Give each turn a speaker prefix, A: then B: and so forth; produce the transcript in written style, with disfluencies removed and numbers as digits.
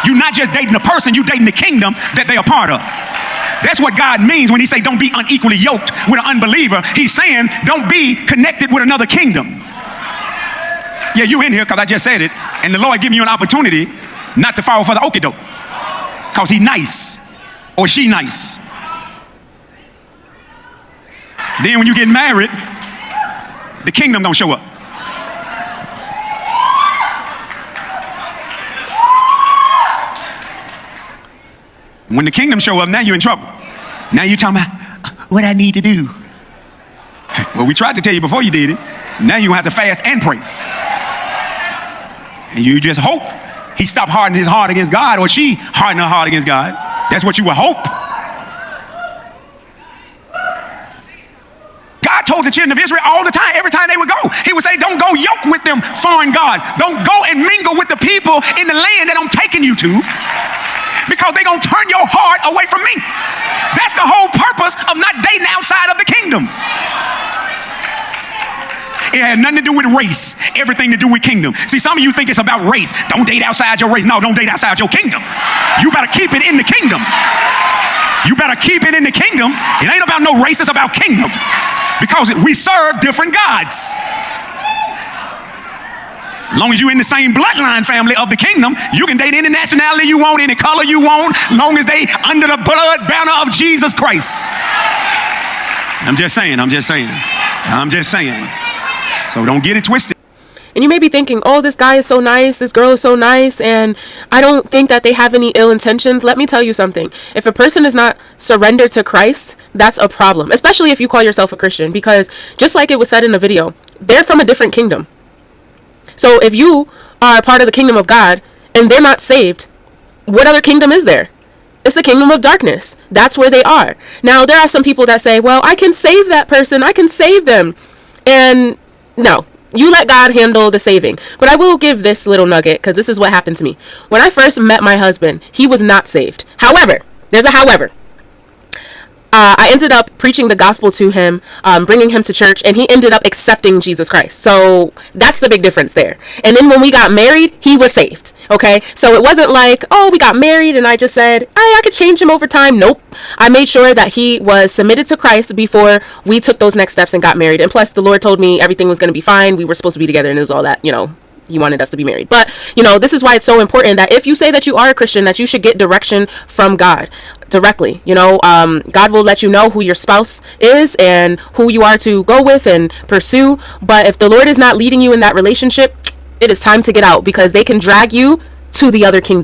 A: You're not just dating a person, you're dating the kingdom that they're a part of. That's what God means when he say don't be unequally yoked with an unbeliever. He's saying don't be connected with another kingdom. Yeah, you in here because I just said it. And the Lord giving you an opportunity not to fall for the okie doke. Because he nice or she nice. Then when you get married, the kingdom don't show up. When the kingdom show up, now you're in trouble. Now you're talking about what I need to do. Well, we tried to tell you before you did it. Now you're going to have to fast and pray. And you just hope he stopped hardening his heart against God, or she hardened her heart against God. That's what you would hope. God told the children of Israel all the time, every time they would go, he would say, don't go yoke with them foreign gods. Don't go and mingle with the people in the land that I'm taking you to, because they're going to turn your heart away from me. That's the whole purpose of not dating outside of the kingdom. It had nothing to do with race, everything to do with kingdom. See, some of you think it's about race. Don't date outside your race. No, don't date outside your kingdom. You better keep it in the kingdom. You better keep it in the kingdom. It ain't about no race, it's about kingdom. Because we serve different gods. As long as you're in the same bloodline family of the kingdom, you can date any nationality you want, any color you want, as long as they under the blood banner of Jesus Christ. I'm just saying. So don't get it twisted.
B: And you may be thinking, oh, this guy is so nice, this girl is so nice, and I don't think that they have any ill intentions. Let me tell you something. If a person is not surrendered to Christ, that's a problem, especially if you call yourself a Christian, because just like it was said in the video, they're from a different kingdom. So if you are part of the kingdom of God and they're not saved, what other kingdom is there? It's the kingdom of darkness. That's where they are. Now, there are some people that say, well, I can save that person. I can save them. And no, you let God handle the saving. But I will give this little nugget, because this is what happened to me. When I first met my husband, he was not saved. However, there's a however. I ended up preaching the gospel to him, bringing him to church, and he ended up accepting Jesus Christ. So that's the big difference there. And then when we got married, he was saved. Okay, so it wasn't like, oh, we got married and I just said, I could change him over time. Nope. I made sure that he was submitted to Christ before we took those next steps and got married. And plus, the Lord told me everything was going to be fine. We were supposed to be together, and it was all that, he wanted us to be married. But, this is why it's so important that if you say that you are a Christian, that you should get direction from God directly. God will let you know who your spouse is and who you are to go with and pursue. But if the Lord is not leading you in that relationship, it is time to get out, because they can drag you to the other kingdom.